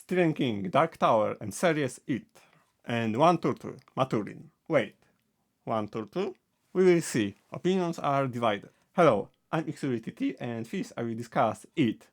Stephen King, Dark Tower, and series It. And one turtle, Maturin. Wait, one turtle? We will see. Opinions are divided. Hello, I'm XUTT, and first I will discuss It,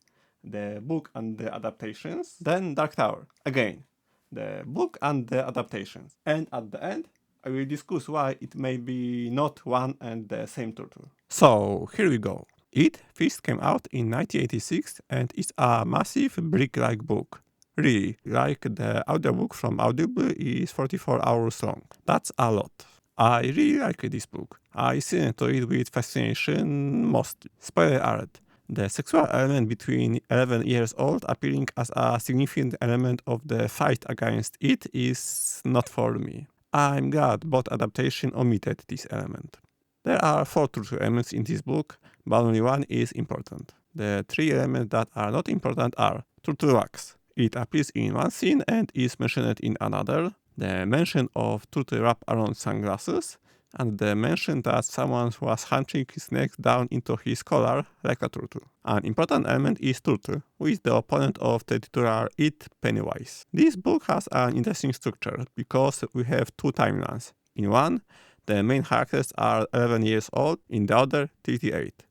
the book and the adaptations, then Dark Tower, again, the book and the adaptations, and at the end I will discuss why it may be not one and the same turtle. So, here we go. It first came out in 1986 and is a massive brick-like book. Really, like the audiobook from Audible is 44 hours long. That's a lot. I really like this book. I listened to it with fascination mostly. Spoiler alert. The sexual element between 11 years old appearing as a significant element of the fight against it is not for me. I'm glad both adaptation omitted this element. There are 4 true elements in this book, but only one is important. The 3 elements that are not important are turtle wax. It appears in one scene and is mentioned in another. The mention of turtle wrap around sunglasses, and the mention that someone was hunching his neck down into his collar like a turtle. An important element is turtle, who is the opponent of the titular It, Pennywise. This book has an interesting structure because we have 2 timelines. In one, the main characters are 11 years old, in the other 38.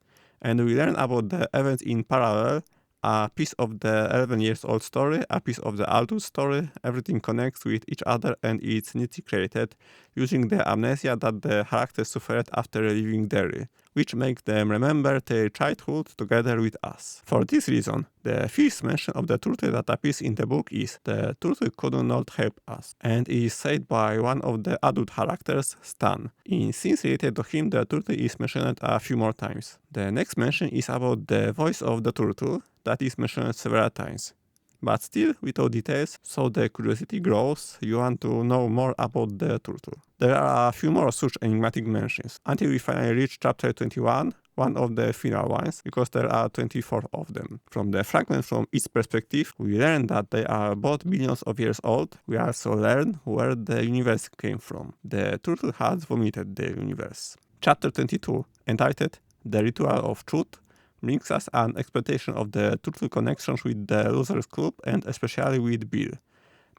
And we learn about the events in parallel, a piece of the 11 years old story, a piece of the adult story, everything connects with each other and it's neatly created using the amnesia that the characters suffered after leaving Derry, which makes them remember their childhood together with us. For this reason, the first mention of the turtle that appears in the book is the turtle could not help us, and is said by one of the adult characters, Stan. In scenes related to him, the turtle is mentioned a few more times. The next mention is about the voice of the turtle, that is mentioned several times. But still without details, so the curiosity grows, you want to know more about the turtle. There are a few more such enigmatic mentions, until we finally reach chapter 21, one of the final ones, because there are 24 of them. From the fragment from its perspective, we learn that they are both billions of years old. We also learn where the universe came from. The turtle has vomited the universe. Chapter 22, entitled The Ritual of Truth, brings us an exploitation of the turtle connections with the Losers Club and especially with Bill.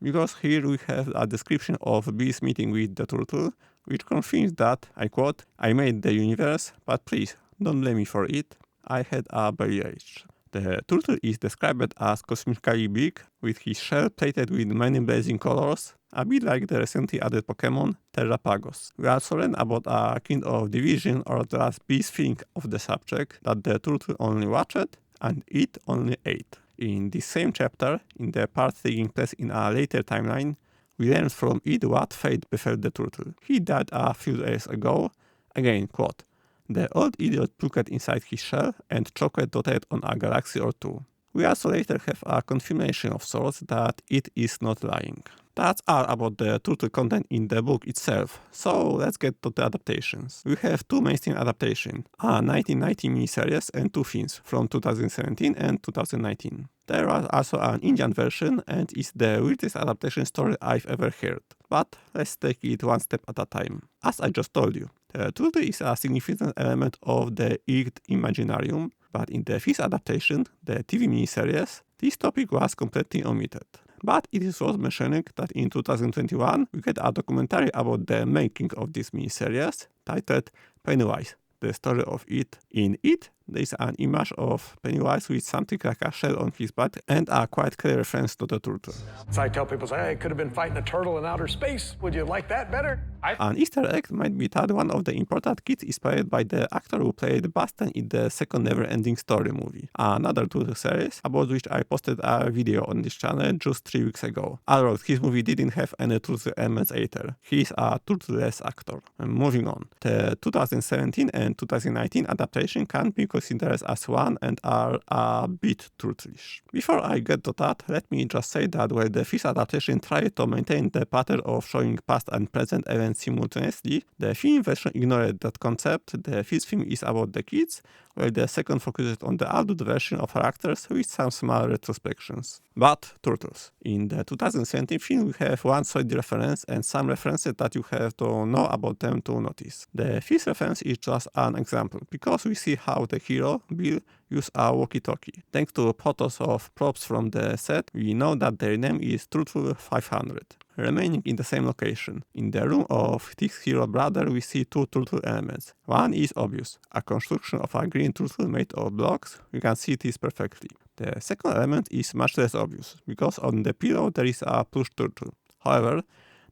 Because here we have a description of Bill's meeting with the turtle, which confirms that, I quote, "I made the universe, but please, don't blame me for it. I had a belly ache." The turtle is described as cosmically big, with his shell plated with many blazing colors, a bit like the recently added Pokemon, Terrapagos. We also learn about a kind of division or the last Bill's feeling of the subject, that the turtle only watched and it only ate. In this same chapter, in the part taking place in a later timeline, we learn from it what fate befell the turtle. He died a few days ago. Again, quote, "The old idiot puked inside his shell and chocolate dotted on a galaxy or two." We also later have a confirmation of sorts that it is not lying. That's all about the turtle content in the book itself, so let's get to the adaptations. We have 2 mainstream adaptations, a 1990 miniseries and 2 films from 2017 and 2019. There was also an Indian version and is the weirdest adaptation story I've ever heard. But let's take it one step at a time. As I just told you, the turtle is a significant element of the It Imaginarium, but in the first adaptation, the TV miniseries, this topic was completely omitted. But it is worth mentioning that in 2021 we get a documentary about the making of this miniseries titled Pennywise, the story of It. In It, there is an image of Pennywise with something like a shell on his back and a quite clear reference to the turtle. So I tell people, hey, I could have been fighting a turtle in outer space. Would you like that better? An Easter egg might be that one of the important kids is played by the actor who played Boston in the second Never-Ending Story movie, another turtle series about which I posted a video on this channel just 3 weeks ago. Although his movie didn't have any turtle elements either. He is a turtle-less actor. Moving on. The 2017 and 2019 adaptation can be considered as one and are a bit turtlish. Before I get to that, let me just say that while the first adaptation tried to maintain the pattern of showing past and present events simultaneously, the film version ignored that concept. The first film is about the kids, while the second focuses on the adult version of characters with some small retrospections. But turtles. In the 2017 film we have one solid reference and some references that you have to know about them to notice. The first reference is just an example, because we see how the hero, Bill, use a walkie-talkie. Thanks to photos of props from the set, we know that their name is Turtle 500. Remaining in the same location. In the room of this hero brother we see two turtle elements. One is obvious, a construction of a green turtle made of blocks, you can see this perfectly. The second element is much less obvious, because on the pillow there is a plush turtle. However,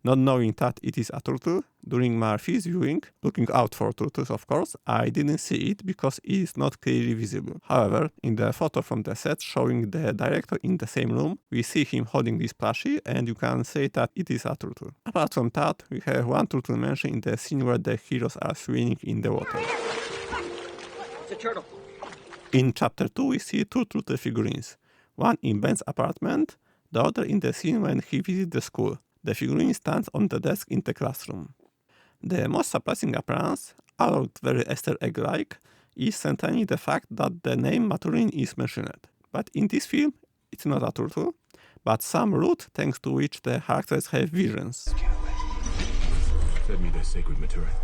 not knowing that it is a turtle, during my first viewing, looking out for turtles of course, I didn't see it because it is not clearly visible. However, in the photo from the set showing the director in the same room, we see him holding this plushie and you can say that it is a turtle. Apart from that, we have one turtle mentioned in the scene where the heroes are swimming in the water. It's a turtle. In chapter 2 we see two turtle figurines. One in Ben's apartment, the other in the scene when he visits the school. The figurine stands on the desk in the classroom. The most surprising appearance, although very Easter egg-like, is certainly the fact that the name Maturin is mentioned. But in this film, it's not a turtle, but some root thanks to which the characters have visions. Fed me their sacred Maturin.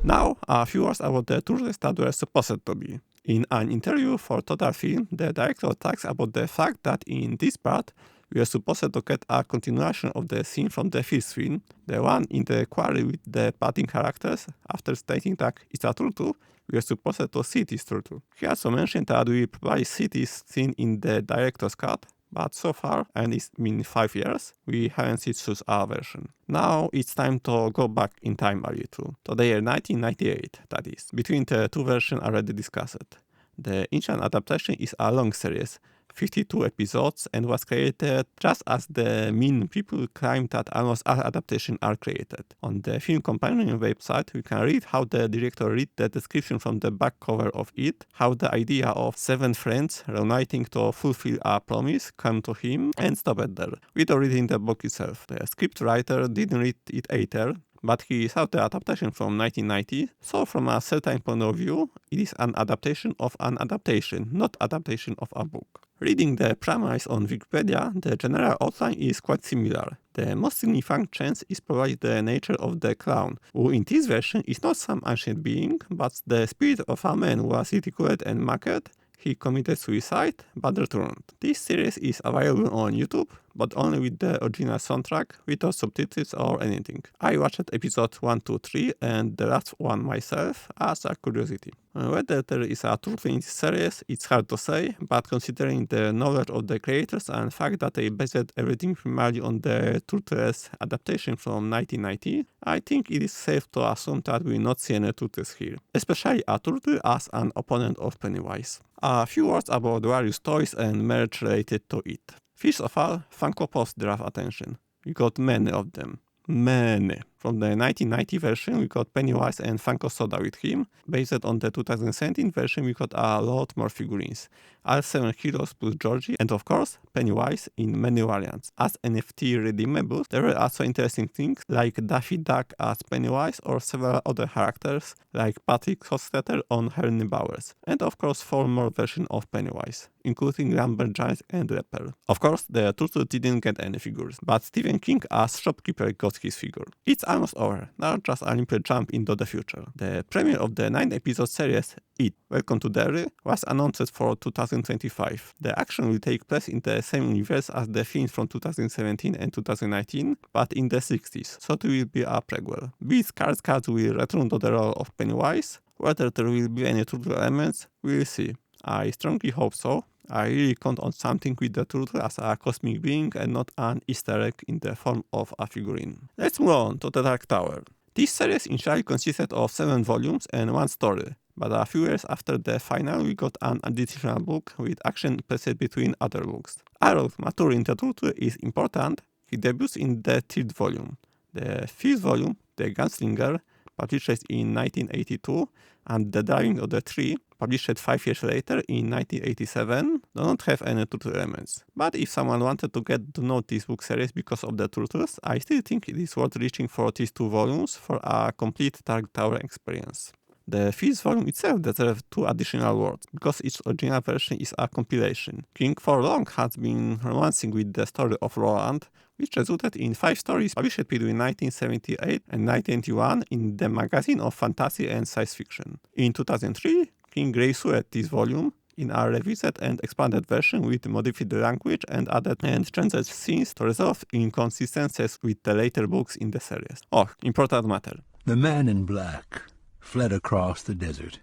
Now, a few words about the turtles that were supposed to be. In an interview for Total Film, the director talks about the fact that in this part, we are supposed to get a continuation of the scene from the first film, the one in the quarry with the batting characters. After stating that it's a turtle, we are supposed to see this turtle. He also mentioned that we probably see this scene in the director's cut, but so far, and it's been 5 years, we haven't seen such a version. Now it's time to go back in time a little, to the year 1998, that is, between the two versions already discussed. The Indian adaptation is a long series, 52 episodes, and was created just as the mean people claim that almost all adaptations are created. On the Film Companion website, we can read how the director read the description from the back cover of it, how the idea of 7 friends reuniting to fulfill a promise came to him, and stopped there, without reading the book itself. The scriptwriter didn't read it either, but he saw the adaptation from 1990, so from a certain point of view, it is an adaptation of an adaptation, not adaptation of a book. Reading the premise on Wikipedia, the general outline is quite similar. The most significant change is probably the nature of the clown, who in this version is not some ancient being, but the spirit of a man who was ridiculed and mocked. He committed suicide, but returned. This series is available on YouTube, but only with the original soundtrack, without subtitles or anything. I watched episodes 1, 2, 3 and the last one myself as a curiosity. Whether there is a turtle in this series, it's hard to say, but considering the knowledge of the creators and the fact that they based everything primarily on the Turtles adaptation from 1990, I think it is safe to assume that we will not see any turtles here, especially a turtle as an opponent of Pennywise. A few words about various toys and merch related to it. First of all, Funko Pops draw attention. We got many of them. Many. From the 1990 version, we got Pennywise and Funko Soda with him. Based on the 2017 version, we got a lot more figurines. All 7 heroes plus Georgie, and of course, Pennywise in many variants. As NFT redeemables, there were also interesting things like Daffy Duck as Pennywise or several other characters like Patrick Hostetter on Hernie Bowers. And of course, 4 more versions of Pennywise, including Lumberjack and Rapper. Of course, the Turtle didn't get any figures, but Stephen King as shopkeeper got his figure. It's almost over, now just a little jump into the future. The premiere of the 9-episode series, It, Welcome to Derry, was announced for 2025. The action will take place in the same universe as the films from 2017 and 2019, but in the 60s, so it will be a prequel. Bill Skarsgård will return to the role of Pennywise. Whether there will be any turtle elements, we'll see. I strongly hope so. I really count on something with the turtle as a cosmic being and not an Easter egg in the form of a figurine. Let's move on to the Dark Tower. This series initially consisted of 7 volumes and 1 story, but a few years after the final we got an additional book with action placed between other books. Although Maturin the Turtle is important, he debuts in the 3rd volume. The 5th volume, The Gunslinger, published in 1982, and The Driving of the Tree, published 5 years later in 1987, do not have any turtle elements. But if someone wanted to get to know this book series because of the turtles, I still think it is worth reaching for these 2 volumes for a complete Dark Tower experience. The 5th volume itself deserves 2 additional words, because its original version is a compilation. King for long has been romancing with the story of Roland, which resulted in 5 stories published between 1978 and 1981 in the Magazine of Fantasy and Science Fiction. In 2003, King reissued this volume in a revised and expanded version with modified language and added and changed scenes to resolve inconsistencies with the later books in the series. Oh, important matter. The man in black fled across the desert,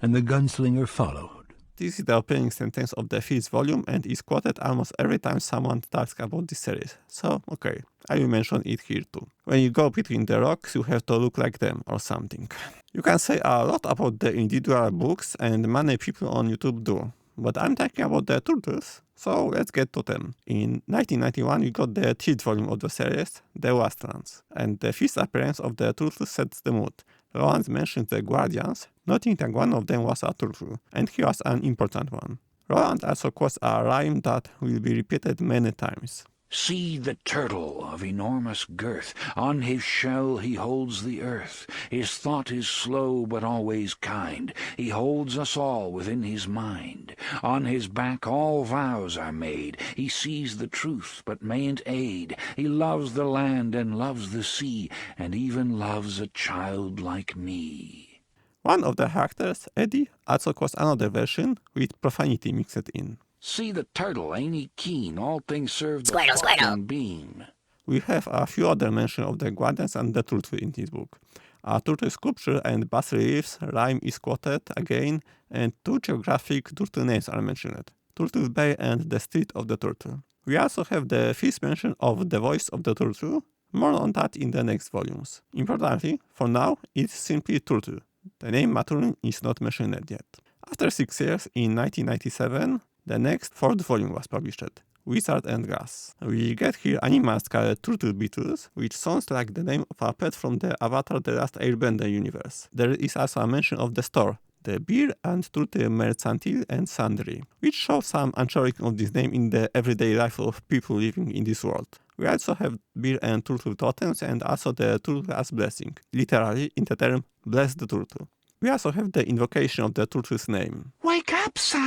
and the gunslinger followed. This is the opening sentence of the 5th volume and is quoted almost every time someone talks about this series. So, okay, I will mention it here too. When you go between the rocks, you have to look like them or something. You can say a lot about the individual books, and many people on YouTube do. But I'm talking about the turtles, so let's get to them. In 1991, we got the 3rd volume of the series, The Wastelands, and the 5th appearance of the turtles sets the mood. Roland mentions the Guardians, noting that one of them was a turtle, and he was an important one. Roland also quotes a rhyme that will be repeated many times. See the turtle of enormous girth, on his shell he holds the earth. His thought is slow but always kind, he holds us all within his mind. On his back all vows are made, he sees the truth but mayn't aid. He loves the land and loves the sea, and even loves a child like me. One of the characters, Eddie, also quotes another version with profanity mixed in. See the turtle, ain't he keen? All things serve the Squirtle, fucking squirtle. bean. We have a few other mentions of the Guardians and the turtle in this book. A turtle sculpture and bas-reliefs rhyme is quoted again, and 2 geographic turtle names are mentioned, Turtle Bay and the Street of the Turtle. We also have the 5th mention of the voice of the turtle, more on that in the next volumes. Importantly, for now, it's simply Turtle. The name Maturin is not mentioned yet. After 6 years, in 1997, the next 4th volume was published, Wizard and Grass. We get here animals called turtle beetles, which sounds like the name of a pet from the Avatar The Last Airbender universe. There is also a mention of the store, the Beer and Turtle Mercantile and Sundry, which shows some anchoring of this name in the everyday life of people living in this world. We also have beer and turtle totems and also the turtle as blessing, literally in the term bless the turtle. We also have the invocation of the turtle's name. Wake up, Si!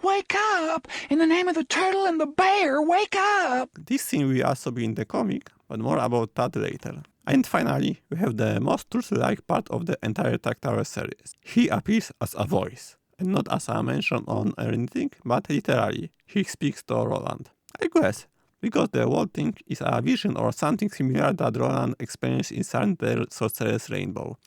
Wake up! In the name of the turtle and the bear, wake up! This scene will also be in the comic, but more about that later. And finally, we have the most turtle-like part of the entire Dark Tower series. He appears as a voice, and not as a mention on anything, but literally, he speaks to Roland. I guess, because the whole thing is a vision or something similar that Roland experienced inside the Sorcerer's Rainbow,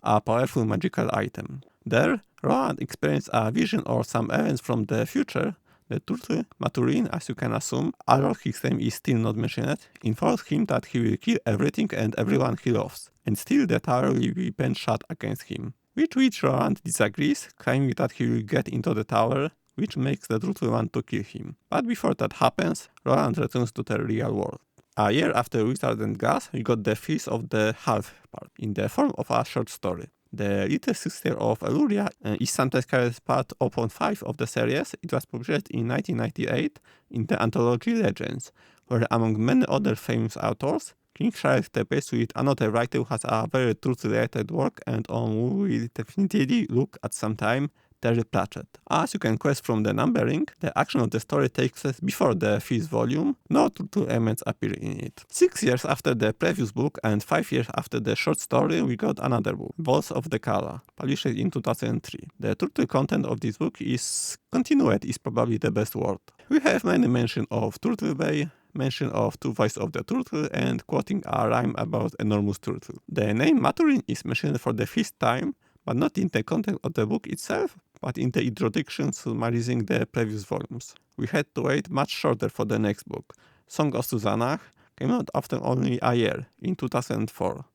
a powerful magical item. There, Roland experienced a vision or some events from the future. The turtle, Maturin, as you can assume, although his name is still not mentioned, informs him that he will kill everything and everyone he loves, and still the tower will be bent shut against him. With which Roland disagrees, claiming that he will get into the tower, which makes the turtle want to kill him. But before that happens, Roland returns to the real world. A year after Wizard and Grass, we got the Feast of the Half part, in the form of a short story. The little sister of Eluria is sometimes called part 0.5 of the series. It was published in 1998 in the anthology Legends, where among many other famous authors, King shares the base with another writer who has a very truth-related work and on who we will definitely look at some time, Terry Pratchett. As you can guess from the numbering, the action of the story takes place before the 5th volume. No turtle elements appear in it. 6 years after the previous book and 5 years after the short story, we got another book, Balls of the Calla, published in 2003. The turtle content of this book is continued, is probably the best word. We have many mention of Turtle Bay, mention of 2 voices of the turtle, and quoting a rhyme about enormous turtle. The name Maturin is mentioned for the 5th time, but not in the content of the book itself, but in the introduction summarizing the previous volumes. We had to wait much shorter for the next book. Song of Susannah came out after only a year, in 2004.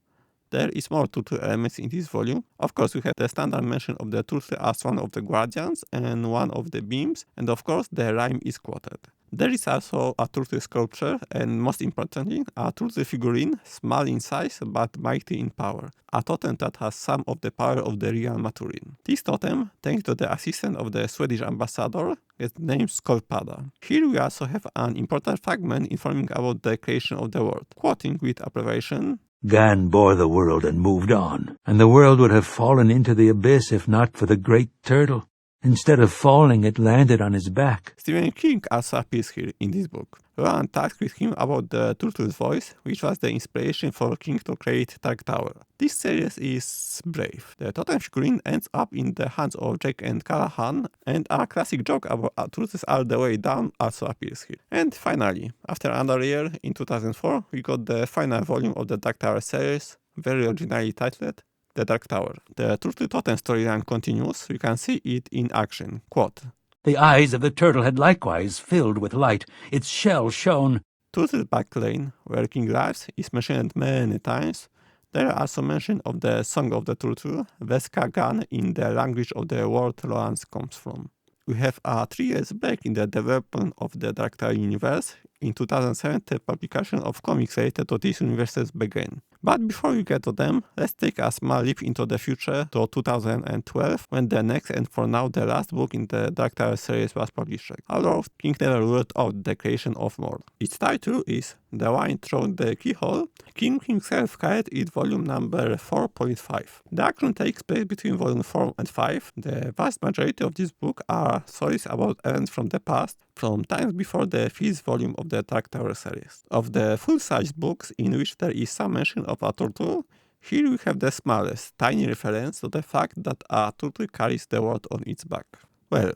There is more turtle elements in this volume. Of course, we have the standard mention of the turtle as one of the guardians and one of the beams, and of course the rhyme is quoted. There is also a turtle sculpture, and most importantly, a turtle figurine, small in size but mighty in power. A totem that has some of the power of the real Maturin. This totem, thanks to the assistance of the Swedish ambassador, gets named Skolpada. Here we also have an important fragment informing about the creation of the world, quoting with approbation, Gan bore the world and moved on, and the world would have fallen into the abyss if not for the great turtle. Instead of falling, it landed on his back. Stephen King also appears here in this book. Rowan talks with him about the turtle's voice, which was the inspiration for King to create Dark Tower. This series is brave. The totem figurine ends up in the hands of Jake and Callahan, and a classic joke about turtles all the way down also appears here. And finally, after another year, in 2004, we got the final volume of the Dark Tower series, very originally titled The Dark Tower. The Turtle Totem storyline continues. You can see it in action. Quote, The eyes of the turtle had likewise filled with light. Its shell shone. Turtleback Lane, where King lives, is mentioned many times. There are also mention of the Song of the Turtle, Veskagan, in the language of the world Lawrence comes from. We have a 3 years break in the development of the Dark Tower universe. In 2007, the publication of comics related to these universes began. But before we get to them, let's take a small leap into the future to 2012, when the next and for now the last book in the Dark Tower series was published. Although King never ruled out the creation of more. Its title is The One Through the Keyhole. King himself called it volume number 4.5. The action takes place between volume 4 and 5. The vast majority of this book are stories about events from the past, from times before the 5th volume of the Dark Tower series. Of the full-size books in which there is some mention of a turtle, here we have the smallest, tiny reference to the fact that a turtle carries the world on its back. Well,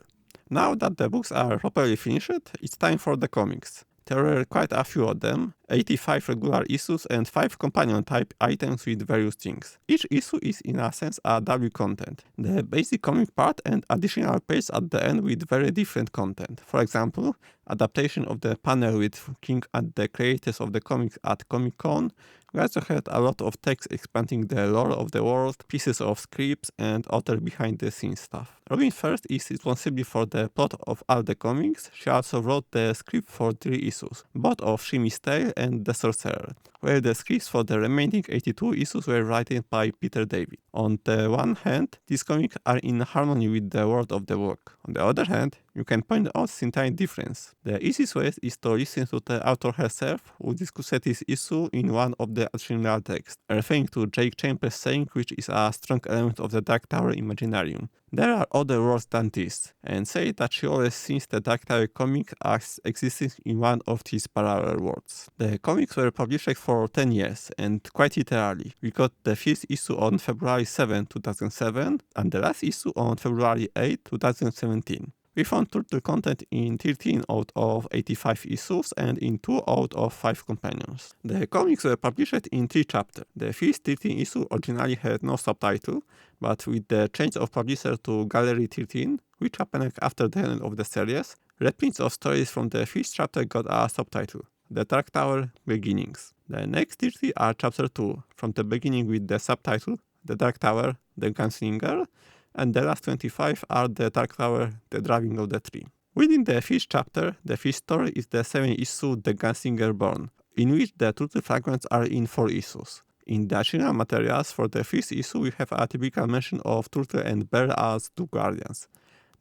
now that the books are properly finished, it's time for the comics. There were quite a few of them, 85 regular issues and 5 companion-type items with various things. Each issue is in a sense a double content. The basic comic part and additional page at the end with very different content. For example, adaptation of the panel with King and the creators of the comics at Comic-Con. We also had a lot of text expanding the lore of the world, pieces of scripts, and other behind-the-scenes stuff. Robin First is responsible for the plot of all the comics. She also wrote the script for 3 issues, both of Shimmy's Tale and The Sorcerer, where the scripts for the remaining 82 issues were written by Peter David. On the one hand, these comics are in harmony with the world of the book. On the other hand, you can point out some tiny difference. The easiest way is to listen to the author herself, who discussed this issue in one of the additional texts, referring to Jake Chambers' saying, which is a strong element of the Dark Tower Imaginarium. There are other words than this, and say that she always sees the Dark Tower comic as existing in one of these parallel worlds. The comics were published for 10 years, and quite literally. We got the first issue on February 7, 2007, and the last issue on February 8, 2017. We found turtle content in 13 out of 85 issues and in 2 out of 5 companions. The comics were published in 3 chapters. The first 13 issue originally had no subtitle, but with the change of publisher to Gallery 13, which happened after the end of the series, reprints of stories from the first chapter got a subtitle, The Dark Tower Beginnings. The next 30 are chapter 2, from the beginning with the subtitle, The Dark Tower, The Gunslinger, and the last 25 are The Dark Tower, The Driving of the Tree. Within the first chapter, the first story is the 7th issue The Gunslinger Born, in which the turtle fragments are in 4 issues. In the additional materials for the first issue, we have a typical mention of Turtle and Bear as 2 guardians.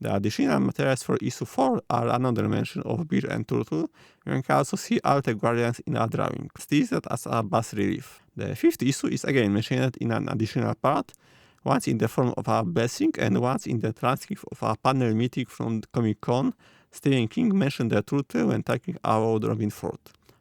The additional materials for issue 4 are another mention of Bear and Turtle. You can also see all the guardians in a drawing, stylized as a bas relief. The 5th issue is again mentioned in an additional part, once in the form of a blessing and once in the transcript of a panel meeting from Comic-Con. Stephen King mentioned the turtle when talking about Robin Ford,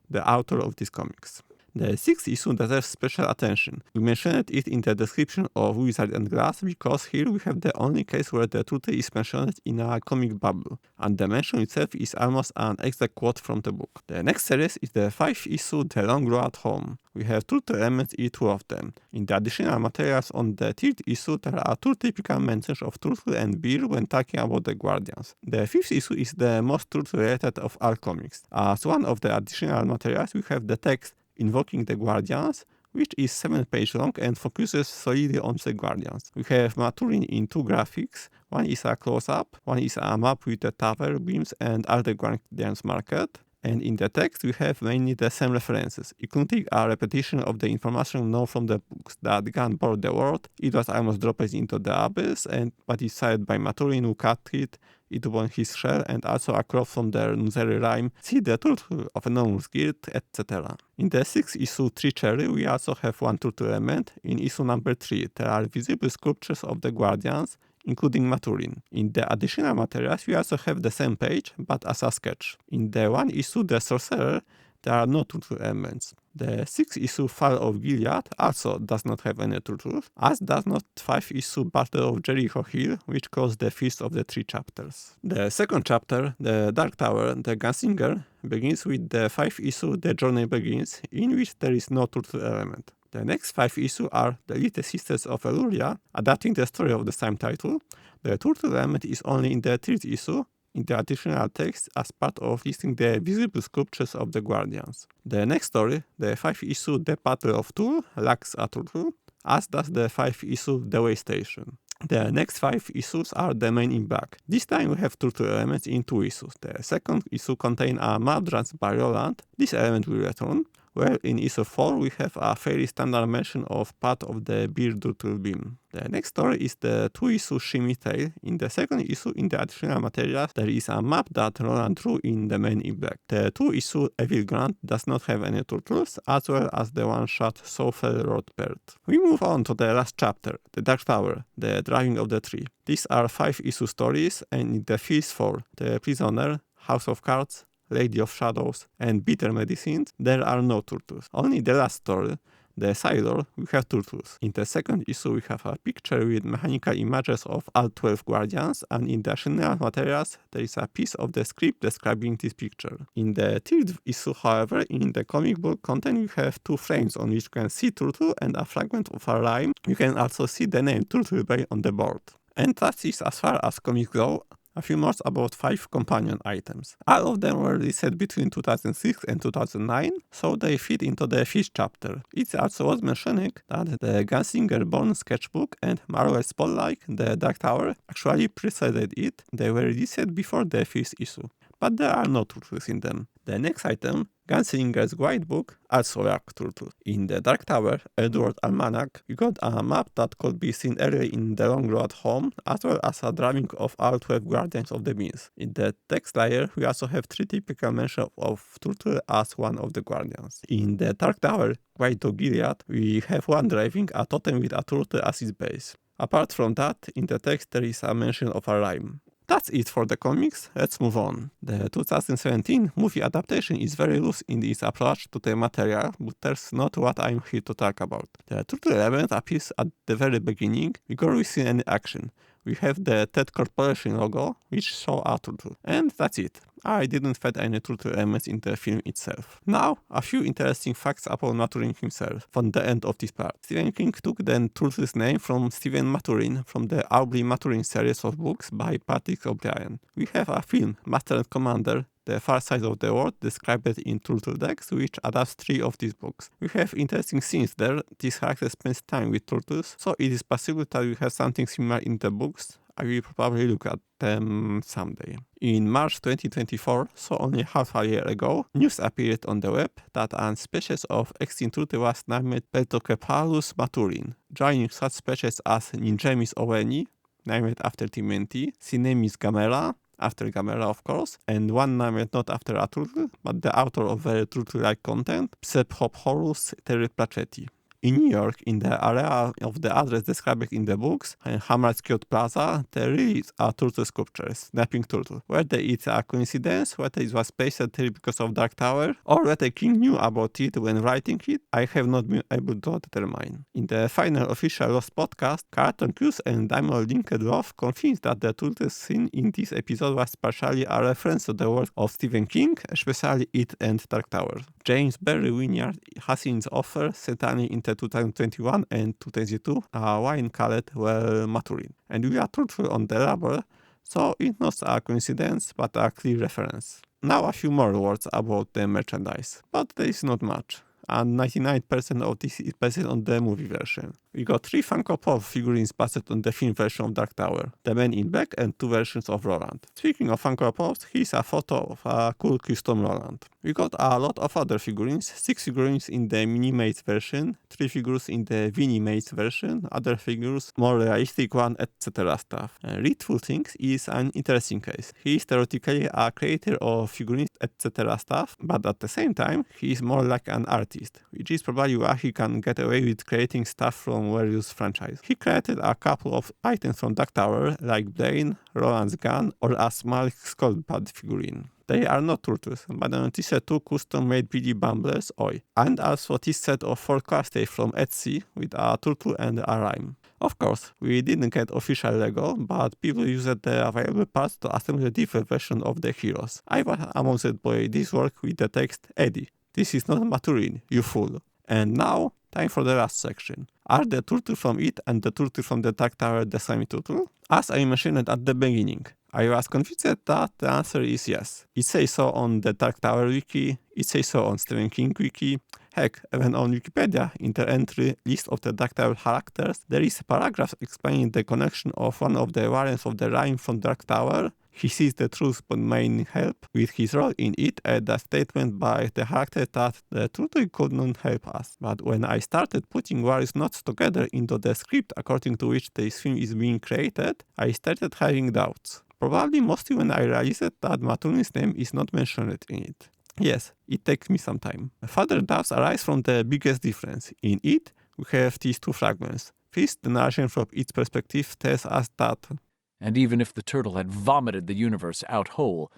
the author of these comics. The 6th issue deserves special attention. We mentioned it in the description of Wizard and Glass because here we have the only case where the turtle is mentioned in a comic bubble, and the mention itself is almost an exact quote from the book. The next series is the 5th issue, The Long Road Home. We have turtle elements in 2 of them. In the additional materials on the 3rd issue, there are 2 typical mentions of turtle and bear when talking about the guardians. The 5th issue is the most turtle-related of all comics. As one of the additional materials, we have the text Invoking the Guardians, which is 7 pages long and focuses solely on the Guardians. We have Maturin in 2 graphics. One is a close-up, one is a map with the tower, beams, and all the Guardians marked. And in the text, we have mainly the same references, including a repetition of the information known from the books that Gun bought the world, it was almost dropped into the abyss, and what is said by Maturin who cut it won his shell, and also a quote from the nursery rhyme, see the turtle of an enormous guilt, etc. In the 6th issue 3 cherry, we also have one turtle element. In issue number 3, there are visible sculptures of the Guardians, including Maturin. In the additional materials, we also have the same page, but as a sketch. In the one issue The Sorcerer, there are no turtle elements. The 6th issue Fall of Gilead also does not have any turtles, as does not 5th issue Battle of Jericho Hill, which closes the first of the 3 chapters. The second chapter, the Dark Tower, the Gunslinger, begins with the 5th issue The Journey Begins, in which there is no turtle element. The next 5 issues are The Little Sisters of Eluria, adapting the story of the same title. The turtle element is only in the 3rd issue, in the additional text as part of listing the visible sculptures of the Guardians. The next story, the 5th issue The Battle of Toul, lacks a turtle, as does the 5th issue The Way Station. The next 5 issues are the main in black. This time we have turtle elements in 2 issues. The 2nd issue contains a map drawn by Roland. This element will return, where in issue 4 we have a fairly standard mention of part of the Beer Turtle Beam. The next story is the 2-issue Shimmy Tale. In the 2nd issue, in the additional materials, there is a map that Roland drew in the main in black. The 2-issue Evil Grant does not have any turtles, as well as the one-shot Soulfell Road Bird. We move on to the last chapter, The Dark Tower, The Driving of the Tree. These are 5-issue stories, and in the first 4, The Prisoner, House of Cards, Lady of Shadows, and Bitter Medicines, there are no turtles. Only in the last story, The Sailor, we have turtles. In the 2nd issue, we have a picture with mechanical images of all 12 Guardians, and in the additional materials, there is a piece of the script describing this picture. In the 3rd issue, however, in the comic book content, we have 2 frames on which you can see turtle and a fragment of a rhyme. You can also see the name Turtle Bay on the board. And that is as far as comics go. A few more about 5 companion items. All of them were released between 2006 and 2009, so they fit into the 5th chapter. It also was mentioning that the Gunslinger Born sketchbook and Marvel Spotlight, The Dark Tower, actually preceded it. They were released before the 5th issue, but there are no turtles in them. The next item, Gunslinger's Guidebook, also lacked turtles. In the Dark Tower, Edward Almanac, we got a map that could be seen early in the Long Road Home, as well as a drawing of all 12 Guardians of the Beams. In the text layer, we also have 3 typical mentions of turtle as one of the Guardians. In the Dark Tower, Guide to Gilead, we have one driving a totem with a turtle as its base. Apart from that, in the text there is a mention of a rhyme. That's it for the comics, let's move on. The 2017 movie adaptation is very loose in its approach to the material, but that's not what I'm here to talk about. The turtle element appears at the very beginning, before we see any action. We have the TED Corporation logo, which shows a turtle. And that's it. I didn't find any turtle elements in the film itself. Now, a few interesting facts about Maturin himself from the end of this part. Stephen King took the turtle's name from Stephen Maturin from the Aubrey Maturin series of books by Patrick O'Brien. We have a film, Master and Commander, The Far Side of the World, described in Turtle Decks, which adapts 3 of these books. We have interesting scenes there. This character spends time with turtles, so it is possible that we have something similar in the books. I will probably look at them someday. In March 2024, so only half a year ago, news appeared on the web that a species of extinct turtle was named Peltocephalus maturin, joining such species as Ningemis oweni, named after Timenti, Cinemis gamera, after Gamera of course, and one named not after a turtle, but the author of very turtle-like content, Psephophoros terriplacheti. In New York, in the area of the address described in the books, Hammer's Kiosk Plaza, there is a turtle sculpture, Snapping Turtle. Whether it's a coincidence, whether it was pasted there because of Dark Tower, or whether King knew about it when writing it, I have not been able to determine. In the final official Lost podcast, Carlton Cuse and Diamond Lindelof confirmed that the turtle scene in this episode was partially a reference to the work of Stephen King, especially It and Dark Tower. James Berry Wynyard has in his offer certainly in 2021 and 2022 a wine called Maturin, and we are truthful on the label, so it's not a coincidence but a clear reference. Now a few more words about the merchandise, but there is not much, and 99% of this is based on the movie version. We got 3 Funko Pop figurines based on the film version of Dark Tower, the Man in Black and 2 versions of Roland. Speaking of Funko Pops, here's a photo of a cool custom Roland. We got a lot of other figurines, 6 figurines in the mini-mates version, 3 figures in the mini-mates version, other figures, more realistic one, etc. stuff. Reed Things is an interesting case. He is theoretically a creator of figurines, etc. stuff, but at the same time, he is more like an artist, which is probably why he can get away with creating stuff from various franchises. He created a couple of items from Dark Tower, like Blaine, Roland's gun, or a small Skullpad figurine. They are not turtles, but on this set 2 custom-made Billy Bumblers, oi, and also this set of 4 castles from Etsy with a turtle and a rhyme. Of course, we didn't get official Lego, but people used the available parts to assemble a different version of the heroes. I was amused by this work with the text, Eddie, this is not Maturin, you fool. And now, time for the last section. Are the turtle from it and the turtle from the Dark Tower the same turtle? As I mentioned at the beginning, I was convinced that the answer is yes. It says so on the Dark Tower wiki, it says so on Stephen King wiki, heck, even on Wikipedia, in the entry list of the Dark Tower characters, there is a paragraph explaining the connection of one of the variants of the rhyme from Dark Tower. He sees the truth but may help with his role in it, and a statement by the character that the turtle could not help us. But when I started putting various notes together into the script according to which this film is being created, I started having doubts. Probably mostly when I realized that Maturin's name is not mentioned in it. Yes, it takes me some time. Further doubts arise from the biggest difference. In it, we have these 2 fragments. First, the narration from its perspective tells us that... And even if the turtle had vomited the universe out whole,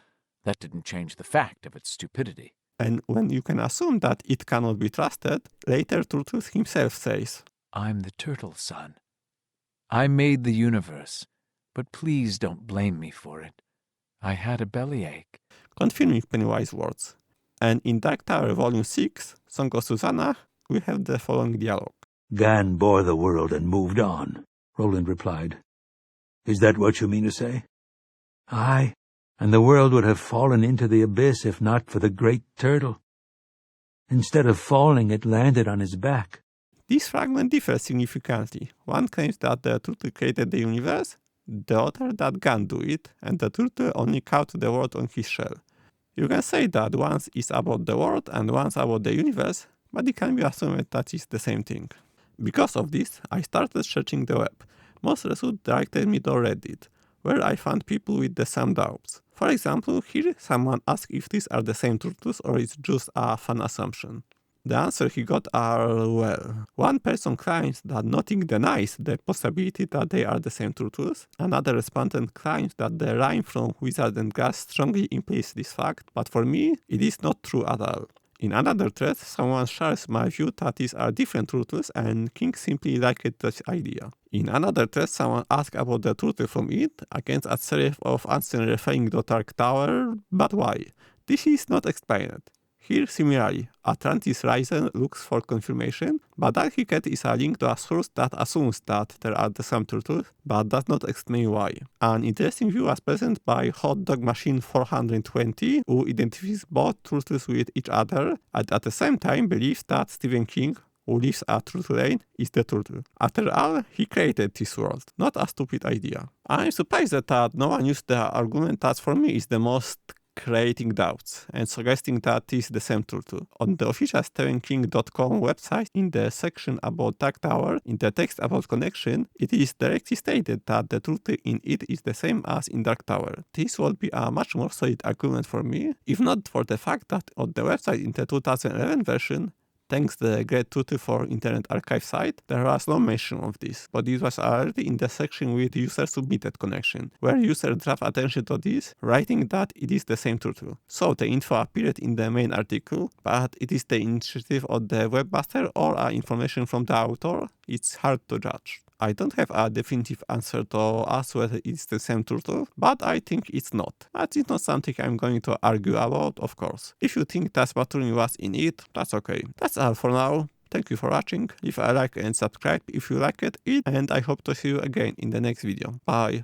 that didn't change the fact of its stupidity. And when you can assume that it cannot be trusted, later Turtles himself says, I'm the turtle, son. I made the universe, but please don't blame me for it. I had a bellyache. Confirming Pennywise's words. And in Dark Tower Volume 6, Song of Susannah, we have the following dialogue. Gan bore the world and moved on, Roland replied. Is that what you mean to say? Aye, and the world would have fallen into the abyss if not for the great turtle. Instead of falling, it landed on his back. This fragment differs significantly. One claims that the turtle created the universe, the other that Gan do it, and the turtle only caught the world on his shell. You can say that one is about the world and one's about the universe, but it can be assumed that it's the same thing. Because of this, I started searching the web. Most results directed me to Reddit, where I found people with the same doubts. For example, here someone asked if these are the same turtles or it's just a fun assumption. The answer he got are, well, one person claims that nothing denies the possibility that they are the same turtles, another respondent claims that the rhyme from Wizard and Glass strongly implies this fact, but for me, it is not true at all. In another thread, someone shares my view that these are different turtles and King simply liked this idea. In another thread, someone asked about the turtle from it, against a series of answers referring to Dark Tower, but why? This is not explained. Here, similarly, Atlantis Risen looks for confirmation, but all he gets is a link to a source that assumes that there are the same turtles, but does not explain why. An interesting view was presented by Hot Dog Machine 420, who identifies both turtles with each other, and at the same time believes that Stephen King, who lives at Turtle Lane, is the turtle. After all, he created this world. Not a stupid idea. I'm surprised that no one used the argument that for me is the most creating doubts and suggesting that it is the same turtle. On the official StephenKing.com website, in the section about Dark Tower, in the text about connection, it is directly stated that the turtle in it is the same as in Dark Tower. This would be a much more solid argument for me, if not for the fact that on the website in the 2011 version, thanks to the Great Turtle for Internet Archive site, there was no mention of this, but it was already in the section with user submitted connection, where user draft attention to this, writing that it is the same turtle. So the info appeared in the main article, but it is the initiative of the webmaster or information from the author, it's hard to judge. I don't have a definitive answer to ask whether it's the same turtle, but I think it's not. But it's not something I'm going to argue about, of course. If you think that Maturin was in it, that's okay. That's all for now. Thank you for watching. Leave a like and subscribe if you liked it, and I hope to see you again in the next video. Bye!